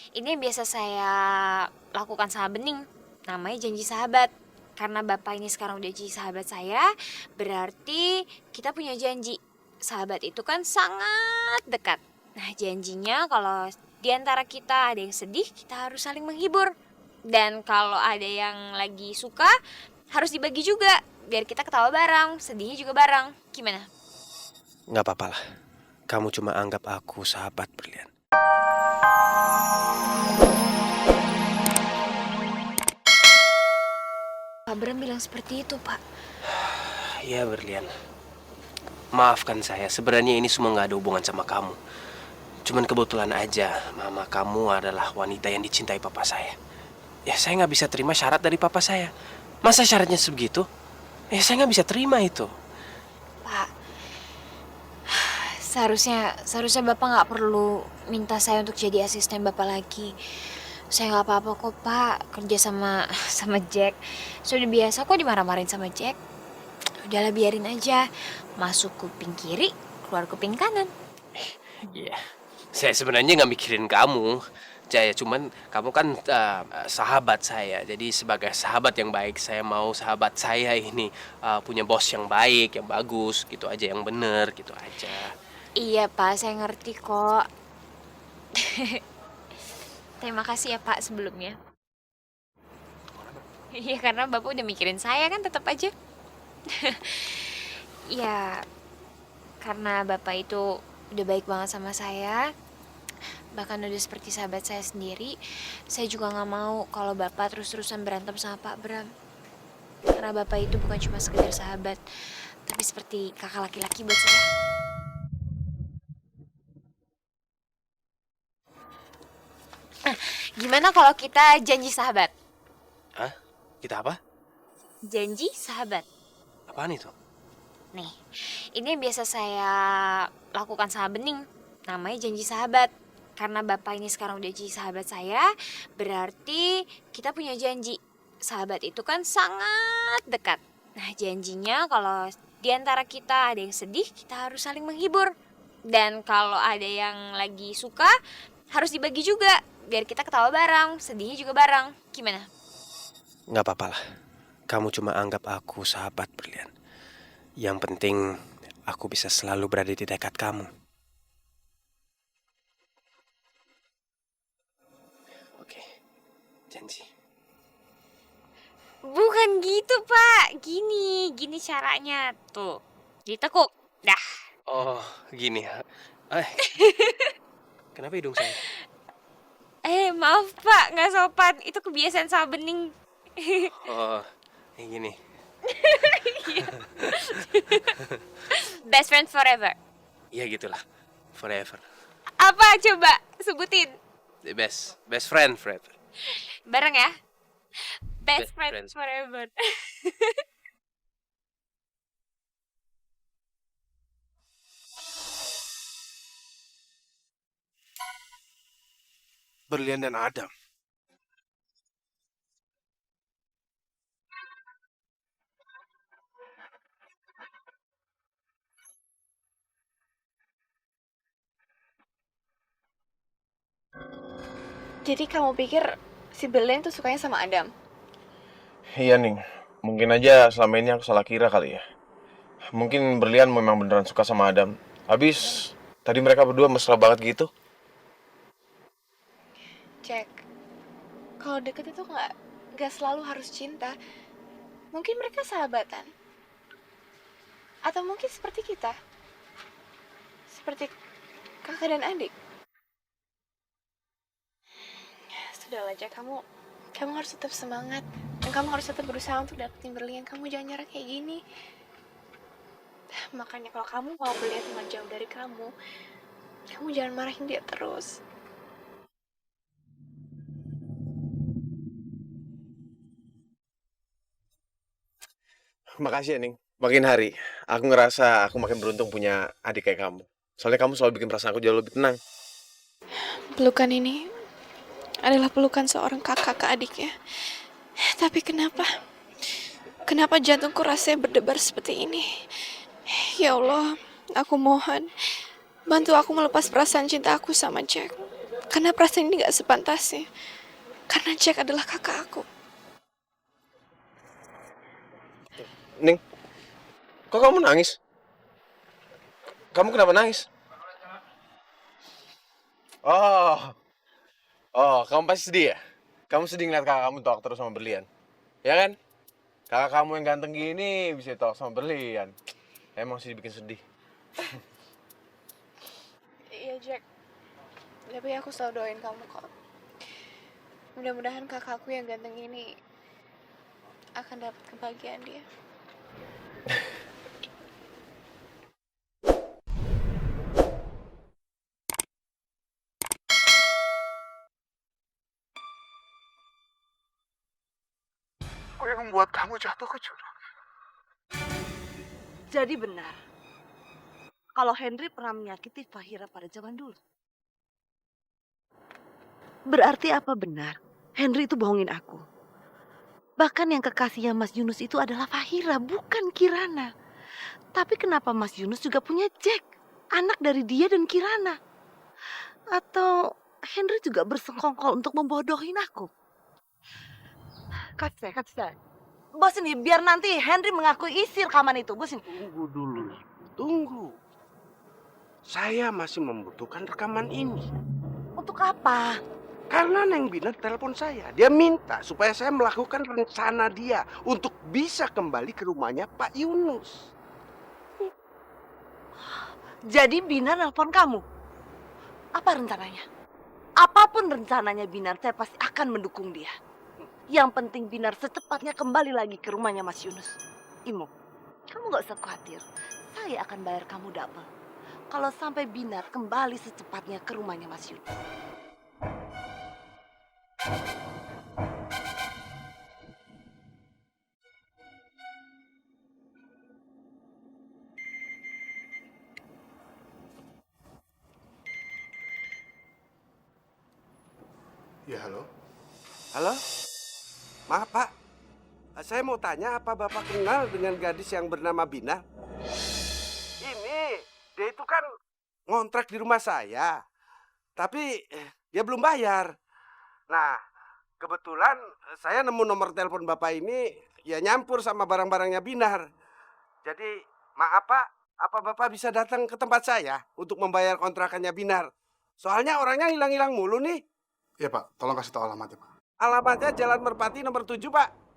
Ini yang biasa saya lakukan sama Bening. Namanya janji sahabat. Karena Bapak ini sekarang udah jadi sahabat saya, berarti kita punya janji. Sahabat itu kan sangat dekat. Nah, janjinya kalau di antara kita ada yang sedih, kita harus saling menghibur. Dan kalau ada yang lagi suka, harus dibagi juga. Biar kita ketawa bareng, sedihnya juga bareng. Gimana? Nggak apa-apa lah. Kamu cuma anggap aku sahabat Berlian. Pak Bram bilang seperti itu, Pak. Ya Berlian, maafkan saya. Sebenarnya ini semua nggak ada hubungan sama kamu. Cuman kebetulan aja mama kamu adalah wanita yang dicintai papa saya. Ya saya nggak bisa terima syarat dari papa saya. Masa syaratnya sebegitu? Ya saya nggak bisa terima itu. Pak, seharusnya Bapak nggak perlu minta saya untuk jadi asisten Bapak lagi. Saya nggak apa-apa kok, Pak, kerja sama Jack. Sudah biasa kok dimarah-marahin sama Jack. Udahlah biarin aja. Masuk kuping kiri, keluar kuping kanan. Iya, saya sebenarnya nggak mikirin kamu. Jaya, cuman kamu kan sahabat saya. Jadi sebagai sahabat yang baik, saya mau sahabat saya ini punya bos yang baik, yang bagus, gitu aja, yang bener, gitu aja. Iya, Pak, saya ngerti kok. Terima kasih ya, Pak, sebelumnya. Iya, karena Bapak udah mikirin saya kan tetap aja. Ya, karena Bapak itu udah baik banget sama saya, bahkan udah seperti sahabat saya sendiri, saya juga nggak mau kalau Bapak terus-terusan berantem sama Pak Bram. Karena Bapak itu bukan cuma sekedar sahabat, tapi seperti kakak laki-laki buat saya. Gimana kalau kita janji sahabat? Hah? Kita apa? Janji sahabat. Apaan itu? Nih, ini yang biasa saya lakukan sama Bening. Namanya janji sahabat. Karena Bapak ini sekarang udah jadi sahabat saya, berarti kita punya janji. Sahabat itu kan sangat dekat. Nah, janjinya kalau di antara kita ada yang sedih, kita harus saling menghibur. Dan kalau ada yang lagi suka, harus dibagi juga. Biar kita ketawa bareng, sedihnya juga bareng. Gimana? Nggak apa-apa lah. Kamu cuma anggap aku sahabat Berlian. Yang penting aku bisa selalu berada di dekat kamu. Oke, janji. Bukan gitu, Pak. Gini caranya. Tuh, ditekuk. Dah. Oh, gini ya. Eh, kenapa hidung saya? Maaf, Pak. Nggak sopan. Itu kebiasaan sama Bening. Oh, kayak gini. Best friend forever. Ya gitulah, forever. Apa? Coba sebutin. The best friend forever. Bareng ya. Best Best friend friends. forever. Berlian dan Adam. Jadi kamu pikir si Berlian tuh sukanya sama Adam? Iya nih, mungkin aja selama ini aku salah kira kali ya. Mungkin Berlian memang beneran suka sama Adam. Habis tadi mereka berdua mesra banget gitu. Jack, kalau deket itu nggak selalu harus cinta. Mungkin mereka sahabatan. Atau mungkin seperti kita. Seperti kakak dan adik. Sudahlah Jack, kamu harus tetap semangat. Dan kamu harus tetap berusaha untuk dapetin Berlian. Kamu jangan nyerah kayak gini. Makanya kalau kamu mau Berlian cuma jauh dari kamu jangan marahin dia terus. Makasih ya, Ning. Makin hari, aku ngerasa aku makin beruntung punya adik kayak kamu. Soalnya kamu selalu bikin perasaan aku jauh lebih tenang. Pelukan ini adalah pelukan seorang kakak ke adiknya. Tapi kenapa? Kenapa jantungku rasanya berdebar seperti ini? Ya Allah, aku mohon bantu aku melepas perasaan cinta aku sama Jack. Karena perasaan ini gak sepantasnya. Karena Jack adalah kakak aku. Ning, kok kamu nangis? Kamu kenapa nangis? Oh, kamu pasti sedih ya? Kamu sedih ngeliat kakak kamu talk terus sama berlian, ya kan? Kakak kamu yang ganteng gini bisa talk sama berlian. Emang sih bikin sedih. Iya Jack, tapi aku selalu doain kamu kok. Mudah-mudahan kakakku yang ganteng ini akan dapat kebahagiaan dia. Apa yang membuat kamu jatuh ke jurang? Jadi benar, kalau Henry pernah menyakiti Fahira pada zaman dulu. Berarti apa benar? Henry itu bohongin aku. Bahkan yang kekasihnya Mas Yunus itu adalah Fahira, bukan Kirana. Tapi kenapa Mas Yunus juga punya Jack, anak dari dia dan Kirana? Atau Henry juga bersengkongkol untuk membodohin aku? Kasih saya. Bos ini, biar nanti Henry mengakui isi rekaman itu. Bos ini. Tunggu dulu, tunggu. Saya masih membutuhkan rekaman ini. Untuk apa? Karena Neng Binar telepon saya. Dia minta supaya saya melakukan rencana dia untuk bisa kembali ke rumahnya Pak Yunus. Jadi Binar nelpon kamu? Apa rencananya? Apapun rencananya Binar, saya pasti akan mendukung dia. Yang penting Binar secepatnya kembali lagi ke rumahnya Mas Yunus. Imo, kamu gak usah khawatir. Saya akan bayar kamu double. Kalau sampai Binar kembali secepatnya ke rumahnya Mas Yunus. Ya, halo. Halo? Maaf, Pak. Saya mau tanya apa Bapak kenal dengan gadis yang bernama Binar? Ini, dia itu kan ngontrak di rumah saya. Tapi dia belum bayar. Nah, kebetulan saya nemu nomor telepon Bapak ini ya nyampur sama barang-barangnya Binar. Jadi, maaf Pak, apa Bapak bisa datang ke tempat saya untuk membayar kontrakannya Binar? Soalnya orangnya hilang-hilang mulu nih. Iya Pak, tolong kasih tahu alamatnya Pak. Alamatnya Jalan Merpati nomor 7, Pak.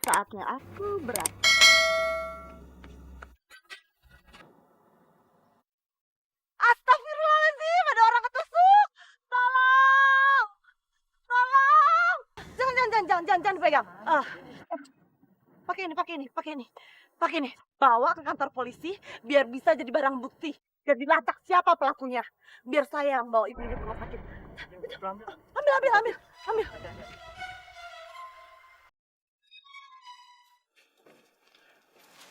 Saatnya aku berat. Astagfirullahaladzim, ada orang ketusuk. Tolong! Tolong! Jangan dipegang. Pakai ini. Bawa ke kantor polisi biar bisa jadi barang bukti. Biar dilacak siapa pelakunya. Biar saya yang bawa ibu ini ke rumah sakit. Ambil.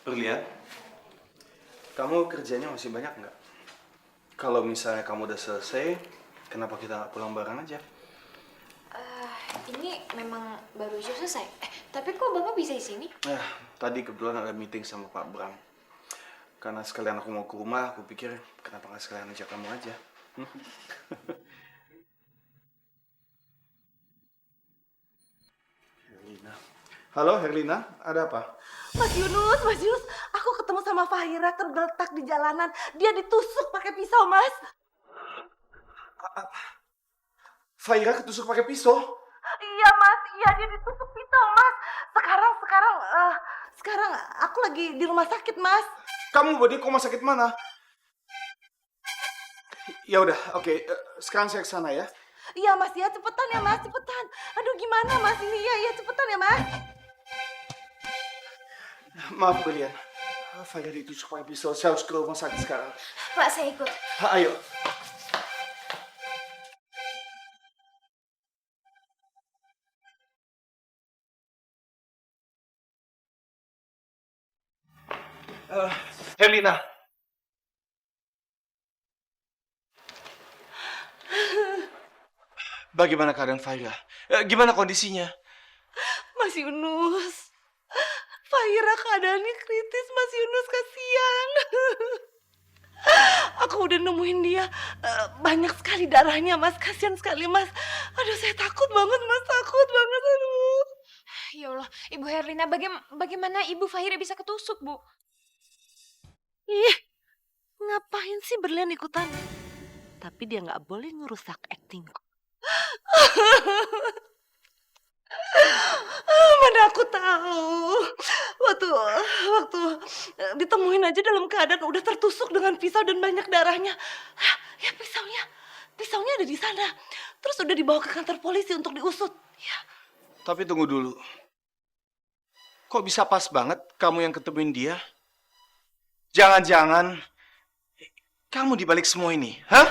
Berlian, kamu kerjanya masih banyak nggak? Kalau misalnya kamu udah selesai, kenapa kita nggak pulang bareng aja? Ini memang baru aja selesai. Tapi kok Bapak bisa di sini? Tadi kebetulan ada meeting sama Pak Bram. Karena sekalian aku mau ke rumah, aku pikir kenapa nggak sekalian ajak kamu aja. Herlina. Halo Herlina, ada apa? Mas Yunus, aku ketemu sama Fahira tergeletak di jalanan. Dia ditusuk pakai pisau, Mas. Faira ketusuk pakai pisau? Iya, Iya Mas, iya dia ditusuk pisau Mas. Sekarang aku lagi di rumah sakit Mas. Kamu bawa dia ke rumah sakit mana? Ya udah, oke. Sekarang saya ke sana ya. Iya Mas, ya cepetan ya Mas, cepetan. Aduh gimana Mas ini ya cepetan ya Mas. Maaf kalian. Faira ditusuk pakai pisau. Saya harus ke rumah sakit sekarang. Pak, saya ikut. Ayo. Helena. Bagaimana keadaan Faira? Gimana kondisinya? Mas Yunus. Faira keadaannya kritis Mas Yunus, kasihan. Aku udah nemuin dia. Banyak sekali darahnya Mas, kasihan sekali Mas. Aduh saya takut banget Mas, takut banget aduh. Ya Allah, Ibu Herlina, bagaimana Ibu Fahira bisa ketusuk, Bu? Ih, ngapain sih Berlian ikutan? Tapi dia nggak boleh ngerusak aktingku. Mana aku tahu. Waktu ditemuin aja dalam keadaan udah tertusuk dengan pisau dan banyak darahnya. Hah, ya pisaunya ada di sana. Terus udah dibawa ke kantor polisi untuk diusut. Ya, Tapi tunggu dulu. Kok bisa pas banget kamu yang ketemuin dia? Jangan-jangan kamu dibalik semua ini, hah?